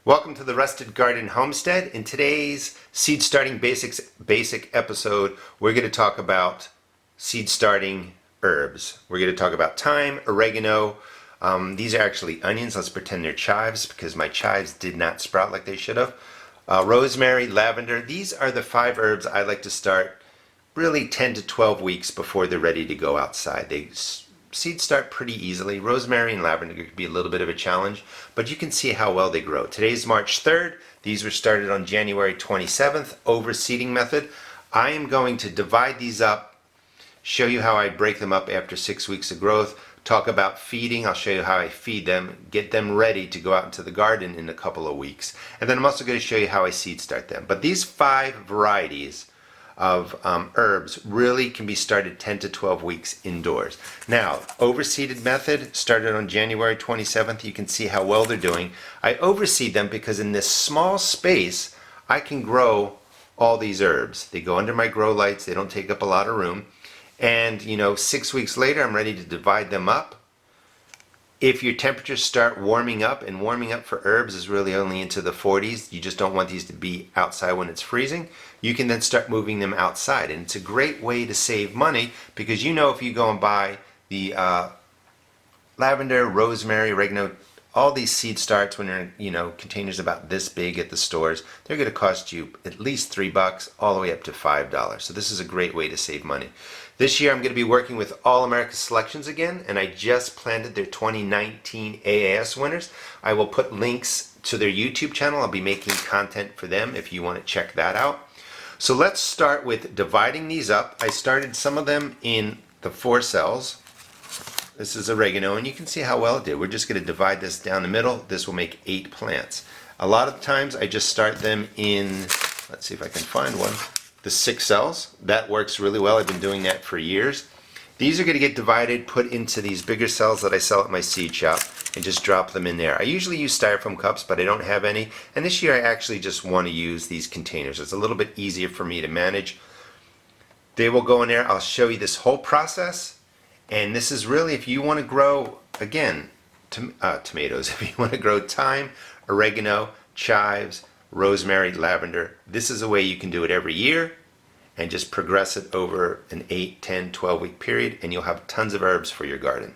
Welcome to the Rusted Garden Homestead. In today's seed starting basic episode, we're going to talk about seed starting herbs. We're going to talk about thyme, oregano. These are actually onions. Let's pretend they're chives because my chives did not sprout like they should have. Rosemary, lavender. These are the 5 herbs I like to start really 10 to 12 weeks before they're ready to go outside. They seeds start pretty easily. Rosemary and lavender could be a little bit of a challenge, but you can see how well they grow. Today's March 3rd. These were started on January 27th, overseeding method. I am going to divide these up, show you how I break them up after 6 weeks of growth, talk about feeding. I'll show you how I feed them, get them ready to go out into the garden in a couple of weeks. And then I'm also going to show you how I seed start them. But these 5 varieties of herbs really can be started 10 to 12 weeks indoors. Now, overseeded method started on January 27th. You can see how well they're doing. I overseed them because in this small space I can grow all these herbs. They go under my grow lights. They don't take up a lot of room. And 6 weeks later I'm ready to divide them up. If your temperatures start warming up, and warming up for herbs is really only into the 40s, you just don't want these to be outside when it's freezing, you can then start moving them outside. And it's a great way to save money because if you go and buy the lavender, rosemary, oregano, all these seed starts when they're containers about this big at the stores, they're going to cost you at least $3 all the way up to $5. So this is a great way to save money. This year I'm going to be working with All America Selections again, and I just planted their 2019 AAS winners. I will put links to their YouTube channel. I'll be making content for them if you want to check that out. So let's start with dividing these up. I started some of them in the 4 cells. This is oregano, and you can see how well it did. We're just going to divide this down the middle. This will make 8 plants. A lot of times I just start them in, let's see if I can find one, the 6 cells. That works really well. I've been doing that for years. These are going to get divided, put into these bigger cells that I sell at my seed shop, and just drop them in there. I usually use styrofoam cups, but I don't have any. And this year I actually just want to use these containers. It's a little bit easier for me to manage. They will go in there. I'll show you this whole process. And this is really if you want to grow, again, tomatoes, if you want to grow thyme, oregano, chives, rosemary, lavender, this is a way you can do it every year and just progress it over an 8, 10, 12 week period, and you'll have tons of herbs for your garden.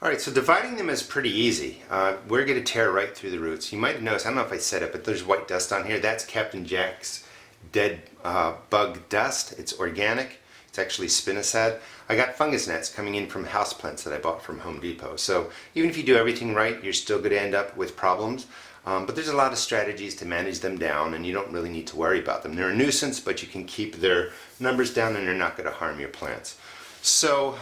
Alright, so dividing them is pretty easy. We're going to tear right through the roots. You might have noticed, I don't know if I said it, but there's white dust on here. That's Captain Jack's dead bug dust. It's organic. It's actually spinosad. I got fungus gnats coming in from houseplants that I bought from Home Depot. So even if you do everything right, you're still going to end up with problems. But there's a lot of strategies to manage them down, and you don't really need to worry about them. They're a nuisance, but you can keep their numbers down and they're not going to harm your plants. So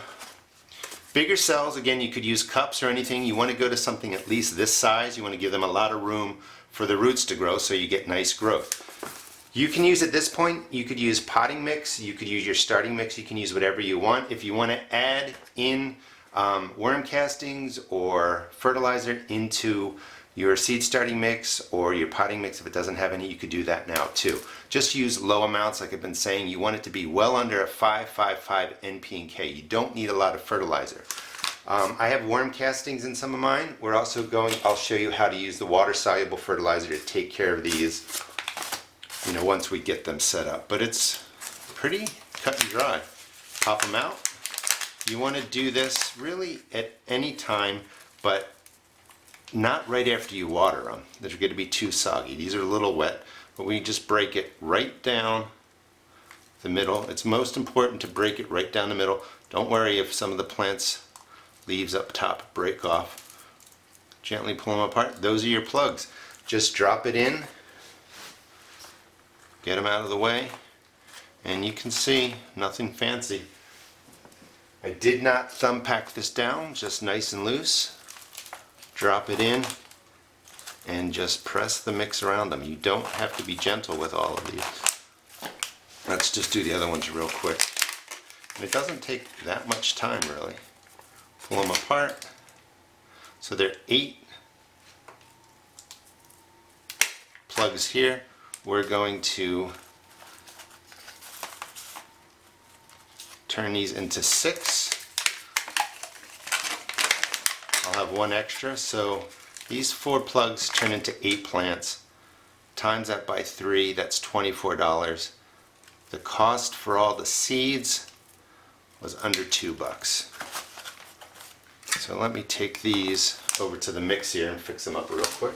bigger cells, again, you could use cups or anything. You want to go to something at least this size. You want to give them a lot of room for the roots to grow so you get nice growth. You can use at this point, you could use potting mix, you could use your starting mix, you can use whatever you want. If you want to add in worm castings or fertilizer into your seed starting mix or your potting mix, if it doesn't have any, you could do that now too. Just use low amounts, like I've been saying. You want it to be well under a 555 NP and K. You don't need a lot of fertilizer. I have worm castings in some of mine. We're also I'll show you how to use the water soluble fertilizer to take care of these once we get them set up. But it's pretty cut and dry. Pop them out. You want to do this really at any time, but not right after you water them. They're going to be too soggy. These are a little wet, but we just break it right down the middle. It's most important to break it right down the middle. Don't worry if some of the plants leaves up top break off. Gently pull them apart. Those are your plugs. Just drop it in. Get them out of the way, and you can see nothing fancy. I did not thumb pack this down, just nice and loose. Drop it in and just press the mix around them. You don't have to be gentle with all of these. Let's just do the other ones real quick. And it doesn't take that much time really. Pull them apart. So there are 8 plugs here. We're going to turn these into 6. I'll have one extra, so These 4 plugs turn into 8 plants. Times that by 3, that's $24. The cost for all the seeds was under $2. So let me take these over to the mix here and fix them up real quick.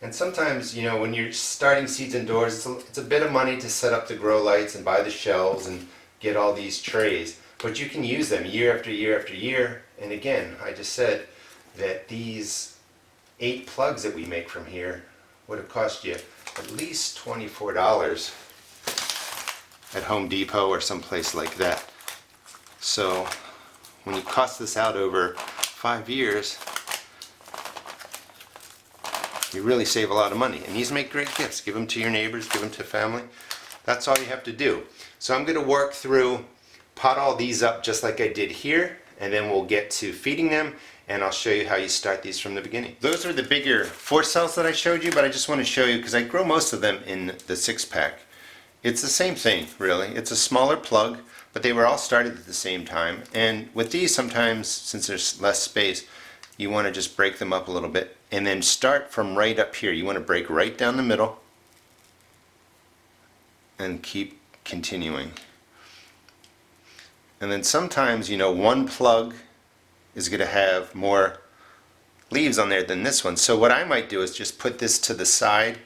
And sometimes, you know, when you're starting seeds indoors, it's a bit of money to set up the grow lights and buy the shelves and get all these trays. But you can use them year after year after year. And again, I just said that these 8 plugs that we make from here would have cost you at least $24 at Home Depot or someplace like that. So when you cost this out over 5 years, you really save a lot of money. And these make great gifts. Give them to your neighbors, give them to family. That's all you have to do. So I'm going to work through, pot all these up just like I did here, and then we'll get to feeding them, and I'll show you how you start these from the beginning. Those are the bigger 4 cells that I showed you, but I just want to show you because I grow most of them in the 6-pack. It's the same thing, really. It's a smaller plug, but they were all started at the same time. And with these, sometimes, since there's less space, you want to just break them up a little bit and then start from right up here. You want to break right down the middle and keep continuing. And then sometimes, you know, one plug is going to have more leaves on there than this one. So what I might do is just put this to the side.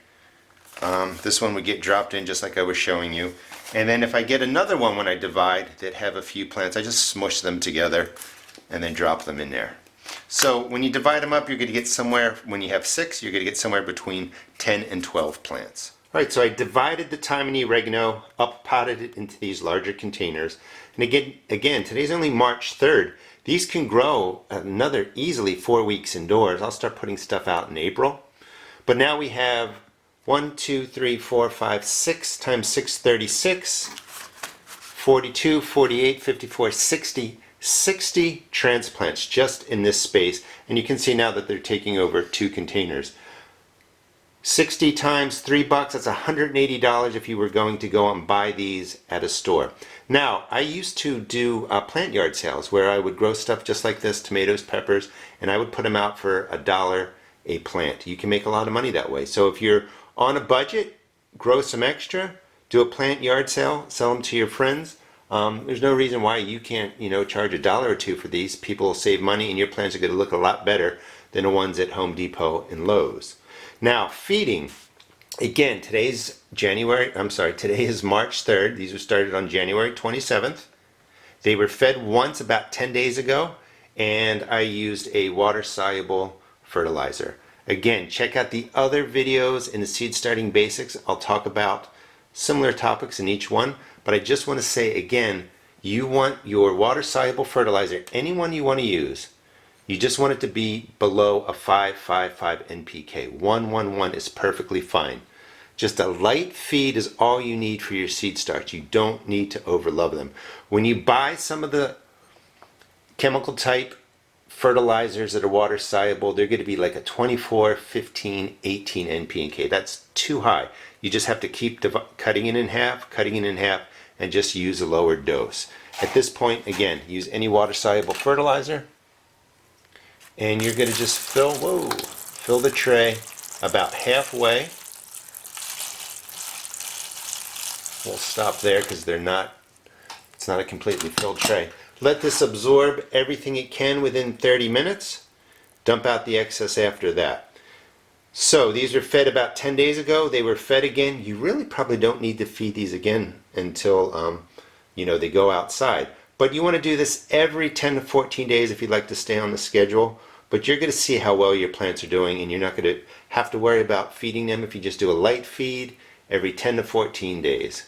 This one would get dropped in just like I was showing you. And then if I get another one when I divide that have a few plants, I just smush them together and then drop them in there. So when you divide them up, you're going to get somewhere, when you have 6, you're going to get somewhere between 10 and 12 plants. Alright, so I divided the thyme and the oregano up, potted it into these larger containers. And again, today's only March 3rd. These can grow another easily 4 weeks indoors. I'll start putting stuff out in April. But now we have 1, 2, 3, 4, 5, 6 times 6, 36, 42, 48, 54, 60 transplants just in this space. And you can see now that they're taking over 2 containers. 60 times $3, that's $180 if you were going to go and buy these at a store. Now, I used to do plant yard sales where I would grow stuff just like this, tomatoes, peppers, and I would put them out for $1 a plant. You can make a lot of money that way. So if you're on a budget, grow some extra, do a plant yard sale, sell them to your friends. There's no reason why you can't, you know, charge $1 or $2 for these. People will save money and your plants are going to look a lot better than the ones at Home Depot and Lowe's. Now, feeding. Again, today is March 3rd. These were started on January 27th. They were fed once about 10 days ago, and I used a water-soluble fertilizer. Again, check out the other videos in the Seed Starting Basics. I'll talk about similar topics in each one, but I just want to say again, you want your water-soluble fertilizer, any one you want to use, you just want it to be below a 5.55 NPK. 1.11 is perfectly fine. Just a light feed is all you need for your seed starts. You don't need to overlove them. When you buy some of the chemical type fertilizers that are water soluble, they're going to be like a 24, 15, 18 NPK. That's too high. You just have to keep cutting it in half, and just use a lower dose. At this point, again, use any water soluble fertilizer. And you're going to just fill the tray about halfway. We'll stop there because it's not a completely filled tray. Let this absorb everything it can within 30 minutes. Dump out the excess after that. So these were fed about 10 days ago. They were fed again. You really probably don't need to feed these again until they go outside. But you want to do this every 10 to 14 days if you'd like to stay on the schedule. But you're going to see how well your plants are doing, and you're not going to have to worry about feeding them if you just do a light feed every 10 to 14 days.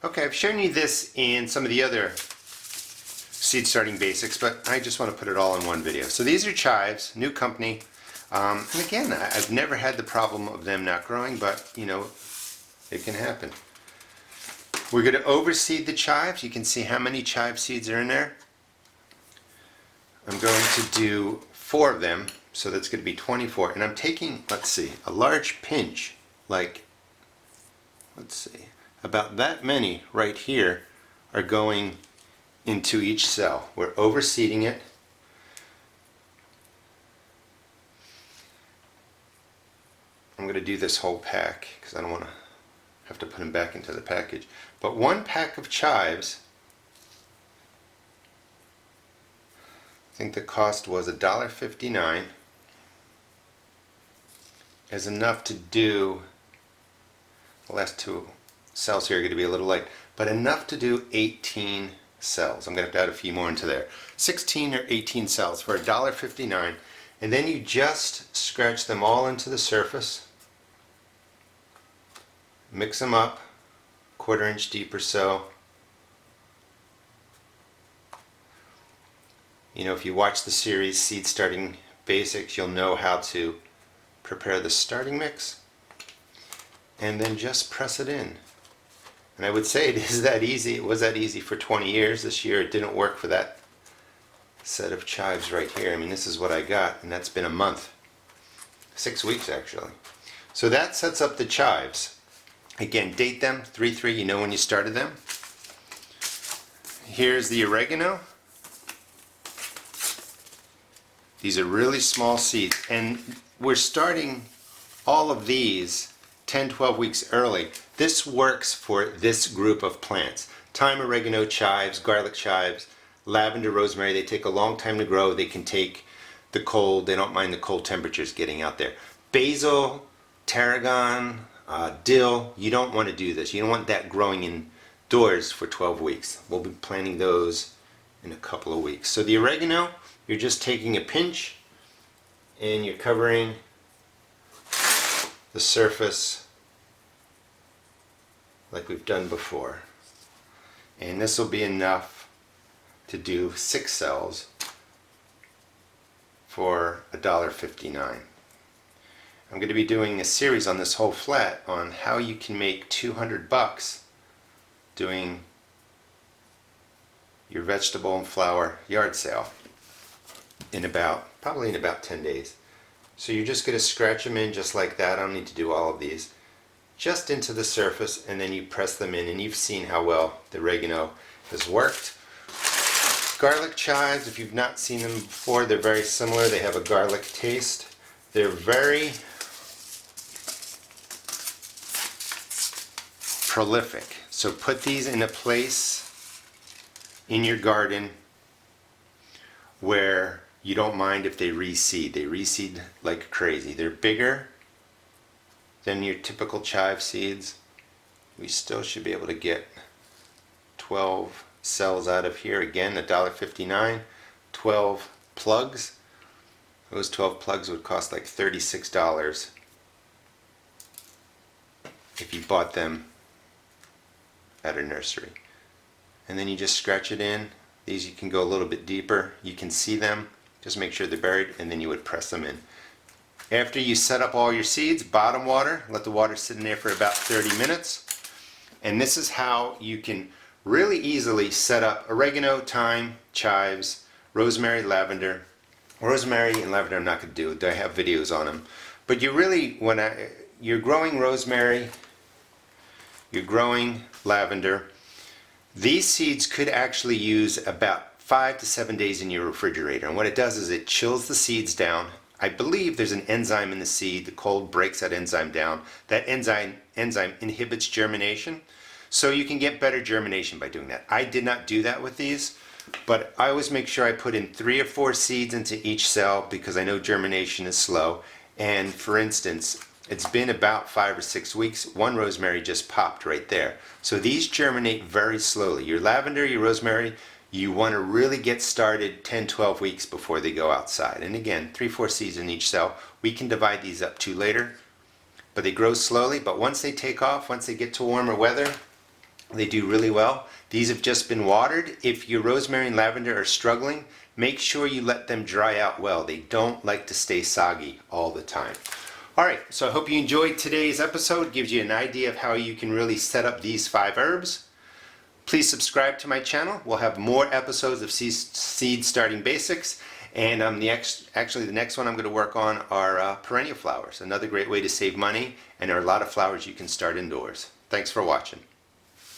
Okay, I've shown you this in some of the other seed starting basics, but I just want to put it all in one video. So these are chives, new company. And again, I've never had the problem of them not growing, but you know, it can happen. We're going to overseed the chives. You can see how many chive seeds are in there. I'm going to do 4 of them, so that's going to be 24. And I'm taking, let's see, a large pinch, like, let's see, about that many right here are going into each cell. We're overseeding it. going to do this whole pack because I don't want to have to put them back into the package. But 1 pack of chives, I think the cost was $1.59, is enough to do, the last 2 cells here are going to be a little light, but enough to do 18 cells. I'm going to have to add a few more into there. 16 or 18 cells for $1.59, and then you just scratch them all into the surface, mix them up, 1/4 inch deep or so. You know, if you watch the series Seed Starting Basics, you'll know how to prepare the starting mix and then just press it in. And I would say it is that easy. It was that easy for 20 years. This year it didn't work for that set of chives right here. I mean, this is what I got, and that's been a month. 6 weeks actually. So that sets up the chives. Again, date them, 3/3, you know when you started them. Here's the oregano. These are really small seeds, and we're starting all of these 10-12 weeks early. This works for this group of plants. Thyme, oregano, chives, garlic chives, lavender, rosemary, they take a long time to grow. They can take the cold, they don't mind the cold temperatures getting out there. Basil, tarragon, dill, you don't want to do this. You don't want that growing indoors for 12 weeks. We'll be planting those in a couple of weeks. So the oregano, you're just taking a pinch and you're covering the surface like we've done before. And this will be enough to do 6 cells for $1.59. I'm going to be doing a series on this whole flat on how you can make $200 doing your vegetable and flower yard sale probably in about 10 days. So you're just going to scratch them in just like that. I don't need to do all of these. Just into the surface, and then you press them in, and you've seen how well the oregano has worked. Garlic chives, if you've not seen them before, they're very similar. They have a garlic taste. They're very prolific. So put these in a place in your garden where you don't mind if they reseed. They reseed like crazy. They're bigger than your typical chive seeds. We still should be able to get 12 cells out of here. Again, $1.59, 12 plugs. Those 12 plugs would cost like $36 if you bought them at a nursery. And then you just scratch it in. These you can go a little bit deeper. You can see them. Just make sure they're buried, and then you would press them in. After you set up all your seeds, bottom water, let the water sit in there for about 30 minutes. And this is how you can really easily set up oregano, thyme, chives, rosemary, lavender. Rosemary and lavender I'm not going to do. I have videos on them. But you really, you're growing rosemary, you're growing lavender, these seeds could actually use about 5 to 7 days in your refrigerator. And what it does is it chills the seeds down. I believe there's an enzyme in the seed. The cold breaks that enzyme down. That enzyme inhibits germination. So you can get better germination by doing that. I did not do that with these, but I always make sure I put in 3 or 4 seeds into each cell because I know germination is slow. And for instance, it's been about 5 or 6 weeks. One rosemary just popped right there. So these germinate very slowly. Your lavender, your rosemary, you want to really get started 10-12 weeks before they go outside. And again, 3-4 seeds in each cell. We can divide these up too later, but they grow slowly. But once they take off, once they get to warmer weather, they do really well. These have just been watered. If your rosemary and lavender are struggling, make sure you let them dry out well. They don't like to stay soggy all the time. Alright, so I hope you enjoyed today's episode. It gives you an idea of how you can really set up these 5 herbs. Please subscribe to my channel. We'll have more episodes of Seed Starting Basics. And actually the next one I'm going to work on are perennial flowers. Another great way to save money, and there are a lot of flowers you can start indoors. Thanks for watching.